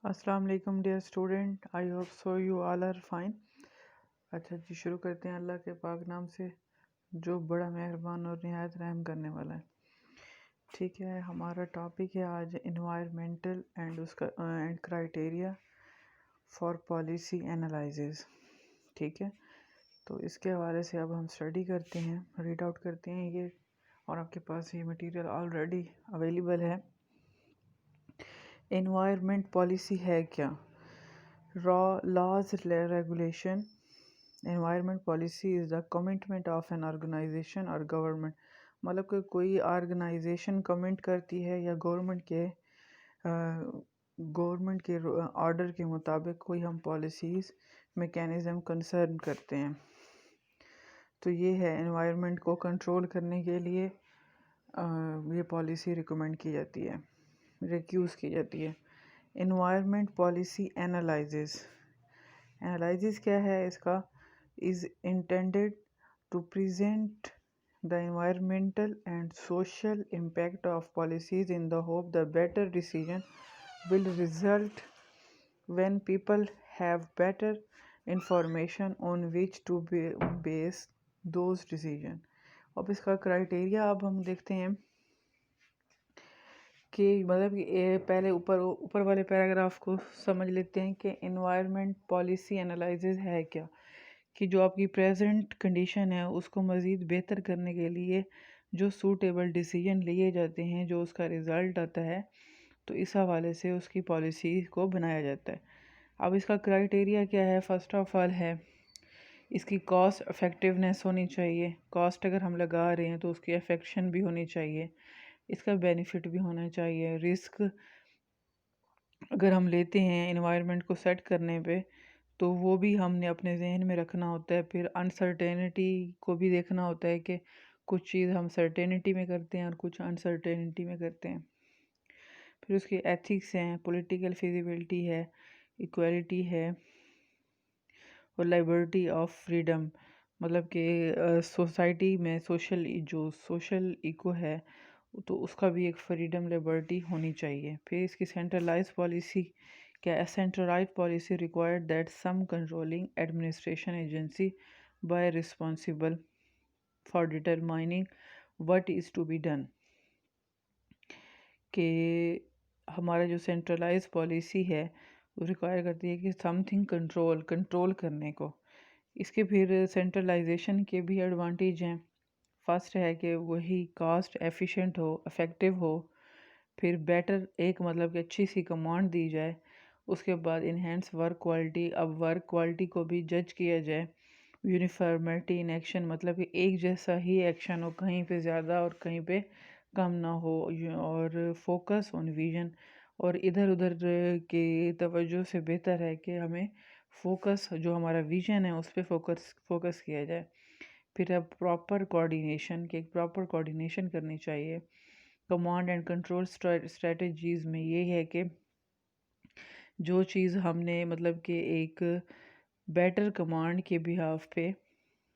السلام علیکم dear student, I hope so you all are fine. اچھا جی، شروع کرتے ہیں اللہ کے پاک نام سے جو بڑا مہربان اور نہایت رحم کرنے والا ہے۔ ٹھیک ہے، ہمارا ٹاپک ہے آج environmental and criteria for policy analysis. ٹھیک ہے، تو اس کے حوالے سے اب ہم اسٹڈی کرتے ہیں، ریڈ آؤٹ کرتے ہیں یہ، اور آپ کے پاس یہ مٹیریل آلریڈی اویلیبل ہے۔ انوائرمنٹ پالیسی ہے کیا؟ Laws regulation. Environment policy is the commitment of an organisation اور گورنمنٹ، مطلب کہ کوئی آرگنائزیشن کمنٹ کرتی ہے یا گورنمنٹ کے آرڈر کے مطابق کوئی ہم پالیسیز میکینزم کنسرن کرتے ہیں، تو یہ ہے انوائرمنٹ کو کنٹرول کرنے کے لیے یہ پالیسی ریکمینڈ کی جاتی ہے، ریکیوز کی جاتی ہے۔ انوائرمنٹ پالیسی انالائزز کیا ہے اس کا؟ Is intended to present the environmental and social impact of policies in the hope the better decision will result when people have better information on which to base those decisions۔ اب اس کا criteria اب ہم دیکھتے ہیں کہ مطلب کہ پہلے اوپر والے پیراگراف کو سمجھ لیتے ہیں کہ انوائرمنٹ پالیسی انالائزز ہے کیا، کہ جو آپ کی پریزنٹ کنڈیشن ہے اس کو مزید بہتر کرنے کے لیے جو سوٹیبل ڈیسیجن لیے جاتے ہیں، جو اس کا رزلٹ آتا ہے، تو اس حوالے سے اس کی پالیسی کو بنایا جاتا ہے۔ اب اس کا کرائٹیریا کیا ہے؟ فرسٹ آف آل ہے اس کی کاسٹ افیکٹونیس ہونی چاہیے۔ کاسٹ اگر ہم لگا رہے ہیں تو اس کی افیکشن بھی ہونی چاہیے، اس کا بینیفٹ بھی ہونا چاہیے۔ رسک اگر ہم لیتے ہیں انوائرمنٹ کو سیٹ کرنے پہ تو وہ بھی ہم نے اپنے ذہن میں رکھنا ہوتا ہے۔ پھر انسرٹینٹی کو بھی دیکھنا ہوتا ہے کہ کچھ چیز ہم سرٹینٹی میں کرتے ہیں اور کچھ انسرٹینٹی میں کرتے ہیں۔ پھر اس کے ایتھکس ہیں، پولیٹیکل فیزیبلٹی ہے، ایکویلٹی ہے، اور لائبرٹی آف فریڈم، مطلب کہ سوسائٹی میں سوشل ایکو ہے تو اس کا بھی ایک فریڈم لائبرٹی ہونی چاہیے۔ پھر اس کی سینٹرلائز پالیسی کیا؟ Centralise policy required that some controlling administration agency by responsible for determining what is to be done, کہ ہمارا جو سینٹرلائز پالیسی ہے وہ ریکوائر کرتی ہے کہ سم تھنگ کنٹرول کرنے کو۔ اس کے پھر سینٹرلائزیشن کے بھی ایڈوانٹیج ہیں۔ فرسٹ ہے کہ وہی کاسٹ ایفیشینٹ ہو، افیکٹو ہو، پھر بیٹر ایک مطلب کہ اچھی سی کمانڈ دی جائے۔ اس کے بعد انہینس ورک کوالٹی، اب ورک کوالٹی کو بھی جج کیا جائے۔ یونیفارمٹی ان ایکشن، مطلب کہ ایک جیسا ہی ایکشن ہو، کہیں پہ زیادہ اور کہیں پہ کم نہ ہو، اور فوکس آن ویژن، اور ادھر ادھر کی توجہ سے بہتر ہے کہ ہمیں فوکس جو ہمارا ویژن ہے اس پہ فوکس کیا جائے۔ پھر اب پراپر کوآرڈینیشن، کہ ایک پراپر کوآرڈینیشن کرنی چاہیے۔ کمانڈ اینڈ کنٹرول اسٹریٹجیز میں یہ ہے کہ جو چیز ہم نے مطلب کہ ایک بیٹر کمانڈ کے بہاف پہ،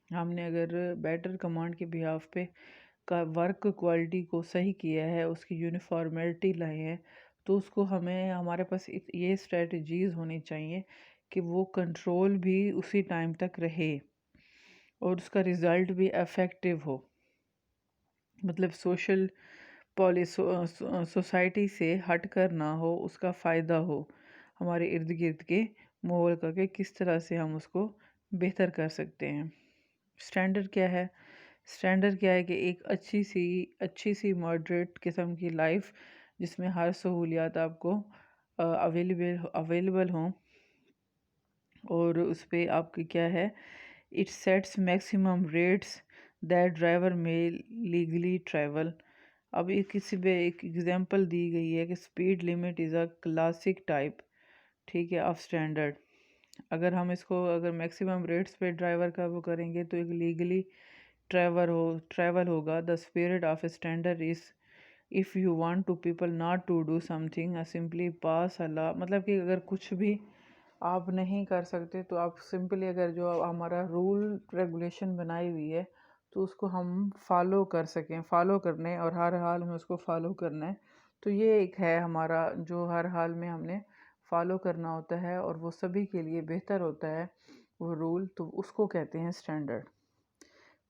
ہم نے اگر بیٹر کمانڈ کے بہاف پہ کا ورک کوالٹی کو صحیح کیا ہے، اس کی یونیفارملٹی لائی ہے، تو اس کو ہمارے پاس یہ اسٹریٹجیز ہونی چاہیے کہ وہ کنٹرول بھی اسی ٹائم تک رہے اور اس کا رزلٹ بھی افیکٹو ہو، مطلب سوسائٹی سے ہٹ کر نہ ہو، اس کا فائدہ ہو ہمارے ارد گرد کے ماحول کا، کہ کس طرح سے ہم اس کو بہتر کر سکتے ہیں۔ سٹینڈرڈ کیا ہے؟ سٹینڈرڈ کیا ہے کہ ایک اچھی سی ماڈریٹ قسم کی لائف جس میں ہر سہولیات آپ کو اویلیبل ہوں، اور اس پہ آپ کی کیا ہے، it sets maximum rates that driver may legally travel. اب کسی پہ ایک ایگزامپل دی گئی ہے کہ speed limit is a classic type, ٹھیک ہے، آف اسٹینڈرڈ۔ اگر ہم اس کو میکسیمم ریٹس پہ ڈرائیور کا وہ کریں گے تو ایک لیگلی ٹریول ہوگا۔ The spirit of a standard is if you want to people not to do something simply pass a law, مطلب کہ اگر کچھ بھی آپ نہیں کر سکتے تو آپ سمپلی اگر جو ہمارا رول ریگولیشن بنائی ہوئی ہے تو اس کو ہم فالو کر سکیں، فالو کرنے، اور ہر حال میں اس کو فالو کرنا ہے، تو یہ ایک ہے ہمارا جو ہر حال میں ہم نے فالو کرنا ہوتا ہے اور وہ سبھی کے لیے بہتر ہوتا ہے وہ رول، تو اس کو کہتے ہیں اسٹینڈرڈ۔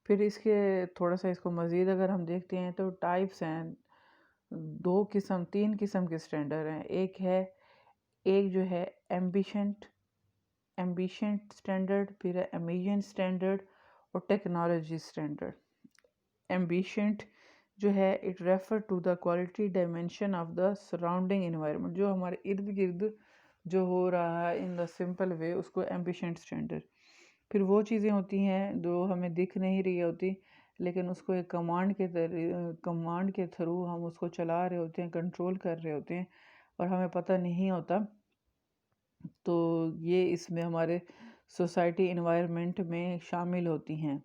پھر اس کے تھوڑا سا اس کو مزید اگر ہم دیکھتے ہیں تو ٹائپس ہیں، تین قسم کے اسٹینڈرڈ ہیں۔ ایک جو ہے ایمبیشنٹ اسٹینڈرڈ، پھر ہے امیجن اسٹینڈرڈ اور ٹیکنالوجی اسٹینڈرڈ۔ ایمبیشنٹ جو ہے it refer to the quality dimension of the surrounding environment, جو ہمارے ارد گرد جو ہو رہا ہے ان دا سمپل وے، اس کو ایمبیشنٹ اسٹینڈرڈ۔ پھر وہ چیزیں ہوتی ہیں جو ہمیں دکھ نہیں رہی ہوتی، لیکن اس کو ایک کمانڈ کے تھرو ہم اس کو چلا رہے ہوتے ہیں، کنٹرول کر رہے ہوتے ہیں اور ہمیں پتہ نہیں ہوتا، تو یہ اس میں ہمارے سوسائٹی انوائرمنٹ میں شامل ہوتی ہیں۔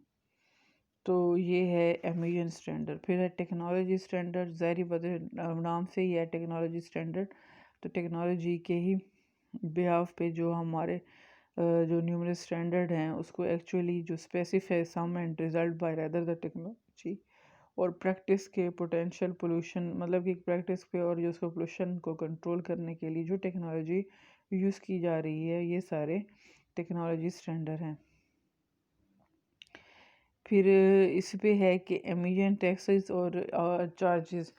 تو یہ ہے امیجن اسٹینڈرڈ۔ پھر ہے ٹیکنالوجی اسٹینڈرڈ، ظاہری نام سے ہی ہے ٹیکنالوجی اسٹینڈرڈ، تو ٹیکنالوجی کے ہی بیہاف پہ جو ہمارے جو نیومرس اسٹینڈرڈ ہیں اس کو ایکچولی جو specify some and result by rather the technology, اور پریکٹس کے پوٹینشیل پولوشن، مطلب کہ پریکٹس پہ اور جو اس کو پولوشن کو کنٹرول کرنے کے لیے جو ٹیکنالوجی یوز کی جا رہی ہے، یہ سارے ٹیکنالوجی اسٹینڈرڈ ہیں۔ پھر اس پہ ہے کہ امیجن ٹیکسز اور چارجز۔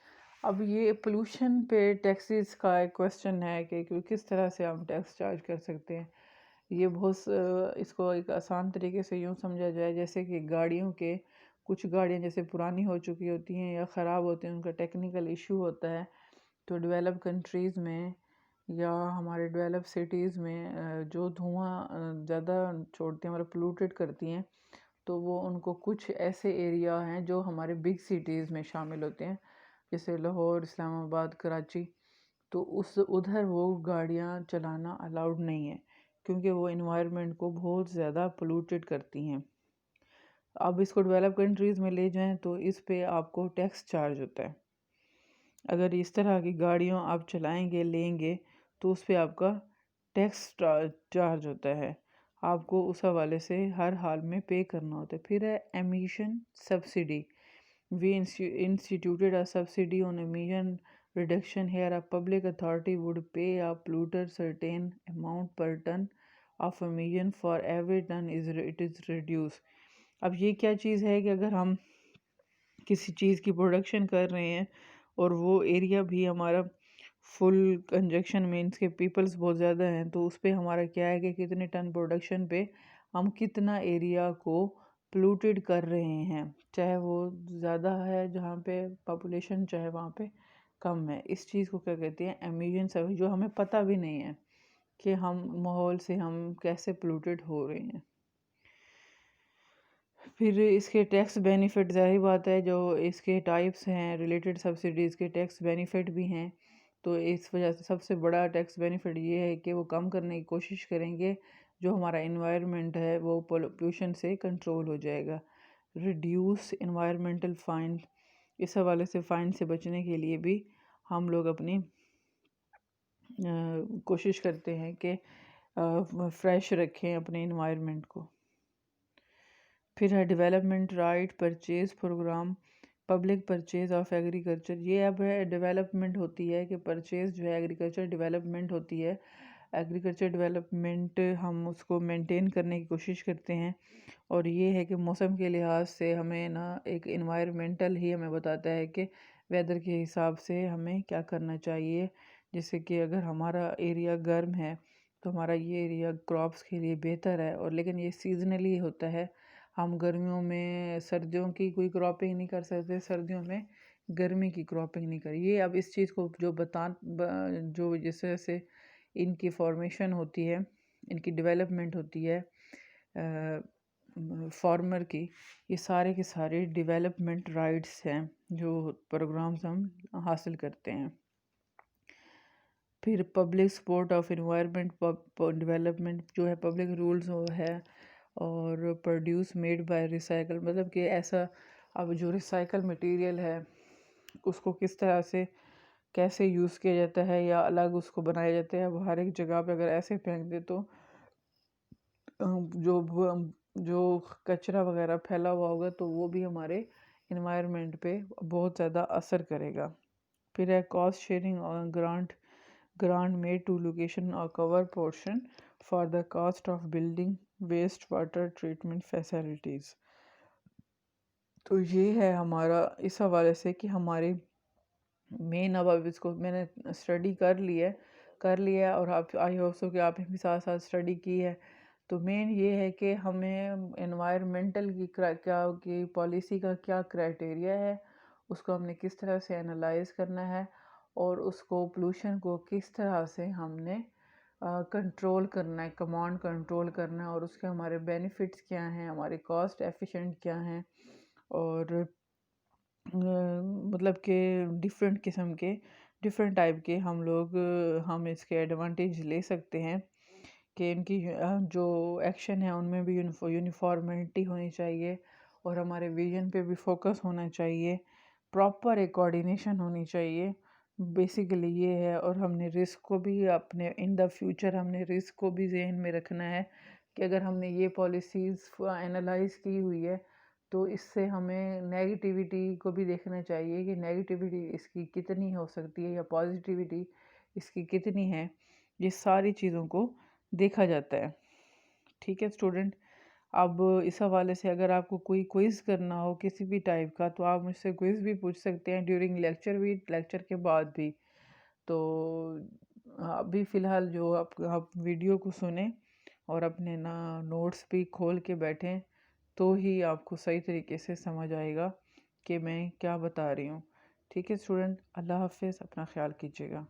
اب یہ پولوشن پہ ٹیکسز کا ایک کویسچن ہے کہ کس طرح سے ہم ٹیکس چارج کر سکتے ہیں۔ یہ اس کو ایک آسان طریقے سے یوں سمجھا جائے جیسے کہ کچھ گاڑیاں جیسے پرانی ہو چکی ہوتی ہیں یا خراب ہوتی ہیں، ان کا ٹیکنیکل ایشو ہوتا ہے، تو ڈیولپ کنٹریز میں یا ہمارے ڈیولپ سٹیز میں جو دھواں زیادہ چھوڑتے ہیں، مطلب پولوٹیڈ کرتی ہیں، تو وہ ان کو کچھ ایسے ایریا ہیں جو ہمارے بگ سٹیز میں شامل ہوتے ہیں، جیسے لاہور، اسلام آباد، کراچی، تو ادھر وہ گاڑیاں چلانا الاؤڈ نہیں ہے کیونکہ وہ انوائرمنٹ کو بہت زیادہ پولوٹیڈ کرتی ہیں۔ اب اس کو ڈیولپ کنٹریز میں لے جائیں تو اس پہ آپ کو ٹیکس چارج ہوتا ہے۔ اگر اس طرح کی گاڑیوں آپ چلائیں گے، لیں گے، تو اس پہ آپ کا ٹیکس چارج ہوتا ہے، آپ کو اس حوالے سے ہر حال میں پے کرنا ہوتا ہے۔ پھر ہے emission subsidy. We instituted a subsidy on emission reduction. Here a public authority would pay a polluter certain amount per ton of emission for every ton it is reduced. اب یہ کیا چیز ہے کہ اگر ہم کسی چیز کی پروڈکشن کر رہے ہیں اور وہ ایریا بھی ہمارا فل کنجکشن مینس کے پیپلز بہت زیادہ ہیں، تو اس پہ ہمارا کیا ہے کہ کتنے ٹن پروڈکشن پہ ہم کتنا ایریا کو پولوٹیڈ کر رہے ہیں، چاہے وہ زیادہ ہے جہاں پہ پاپولیشن، چاہے وہاں پہ کم ہے۔ اس چیز کو کیا کہتے ہیں؟ امیجن سروس، جو ہمیں پتہ بھی نہیں ہے کہ ہم ماحول سے ہم کیسے پولوٹیڈ ہو رہے ہیں۔ پھر اس کے ٹیکس بینیفٹ، ظاہری بات ہے جو اس کے ٹائپس ہیں ریلیٹڈ سبسڈیز کے، ٹیکس بینیفٹ بھی ہیں، تو اس وجہ سے سب سے بڑا ٹیکس بینیفٹ یہ ہے کہ وہ کم کرنے کی کوشش کریں گے، جو ہمارا انوائرمنٹ ہے وہ پولوشن سے کنٹرول ہو جائے گا۔ ریڈیوس انوائرمنٹل فائن، اس حوالے سے فائن سے بچنے کے لیے بھی ہم لوگ اپنی کوشش کرتے ہیں کہ فریش رکھیں اپنے انوائرمنٹ کو۔ پھر ہے development right purchase program, public purchase of agriculture. یہ اب ہے ڈیولپمنٹ ہوتی ہے کہ پرچیز جو ہے ایگریکلچر ڈیولپمنٹ ہوتی ہے، ایگریکلچر ڈیولپمنٹ ہم اس کو مینٹین کرنے کی کوشش کرتے ہیں، اور یہ ہے کہ موسم کے لحاظ سے ہمیں ایک انوائرمنٹل ہی ہمیں بتاتا ہے کہ ویدر کے حساب سے ہمیں کیا کرنا چاہیے، جیسے کہ اگر ہمارا ایریا گرم ہے تو ہمارا یہ ایریا کراپس کے لیے بہتر ہے، اور لیکن یہ سیزنلی ہوتا ہے، ہم گرمیوں میں سردیوں کی کوئی کراپنگ نہیں کر سکتے، سردیوں میں گرمی کی کراپنگ نہیں کری۔ یہ اب اس چیز کو جو جس طرح سے ان کی فارمیشن ہوتی ہے، ان کی ڈیولپمنٹ ہوتی ہے فارمر کی، یہ سارے کے سارے ڈیولپمنٹ رائٹس ہیں جو پروگرامز ہم حاصل کرتے ہیں۔ پھر public support of environment development جو ہے پبلک رولز ہے، اور پروڈیوس میڈ بائی ریسائیکل، مطلب کہ ایسا اب جو ریسائیکل مٹیریل ہے اس کو کس طرح سے کیسے یوز کیا جاتا ہے یا الگ اس کو بنایا جاتا ہے۔ اب ہر ایک جگہ پہ اگر ایسے پھینک دے تو جو کچرا وغیرہ پھیلا ہوا ہوگا تو وہ بھی ہمارے انوائرمنٹ پہ بہت زیادہ اثر کرے گا۔ پھر ہے cost sharing grant grant made to location or cover portion for the cost of building waste water treatment facilities. تو یہ ہے ہمارا اس حوالے سے کہ ہمارے مین، اب اس کو میں نے اسٹڈی کر لیا اور آپ آئی ہوپ سو کہ آپ نے بھی ساتھ ساتھ اسٹڈی کی ہے. تو مین یہ ہے کہ ہمیں انوائرمنٹل کی پالیسی کا کیا کرائٹیریا ہے، اس کو ہم نے کس طرح سے انالائز کرنا ہے، اور اس کو پولوشن کو کس طرح سے ہم نے کنٹرول کرنا ہے، کمانڈ کنٹرول کرنا ہے، اور اس کے ہمارے بینیفٹس کیا ہیں، ہمارے کاسٹ ایفیشینٹ کیا ہیں، اور مطلب کہ ڈفرینٹ ٹائپ کے ہم اس کے ایڈوانٹیج لے سکتے ہیں کہ ان کی جو ایکشن ہے ان میں بھی یونیفارملٹی ہونی چاہیے، اور ہمارے ویژن پہ بھی فوکس ہونا چاہیے، پراپر ایک کوآرڈینیشن ہونی چاہیے. بیسیکلی یہ ہے. اور ہم نے رسک کو بھی اپنے ان دا فیوچر ہم نے رسک کو بھی ذہن میں رکھنا ہے کہ اگر ہم نے یہ پالیسیز انالائز کی ہوئی ہے تو اس سے ہمیں نیگیٹیوٹی کو بھی دیکھنا چاہیے کہ نیگیٹیوٹی اس کی کتنی ہو سکتی ہے یا پازیٹیوٹی اس کی کتنی ہے. یہ ساری چیزوں کو دیکھا جاتا ہے. ٹھیک ہے اسٹوڈنٹ، اب اس حوالے سے اگر آپ کو کوئی کوئز کرنا ہو کسی بھی ٹائپ کا تو آپ مجھ سے کوئز بھی پوچھ سکتے ہیں ڈیورنگ لیکچر بھی، لیکچر کے بعد بھی. تو ابھی فی الحال جو آپ ویڈیو کو سنیں اور اپنے نوٹس بھی کھول کے بیٹھیں تو ہی آپ کو صحیح طریقے سے سمجھ آئے گا کہ میں کیا بتا رہی ہوں. ٹھیک ہے اسٹوڈنٹ، اللہ حافظ، اپنا خیال کیجیے گا.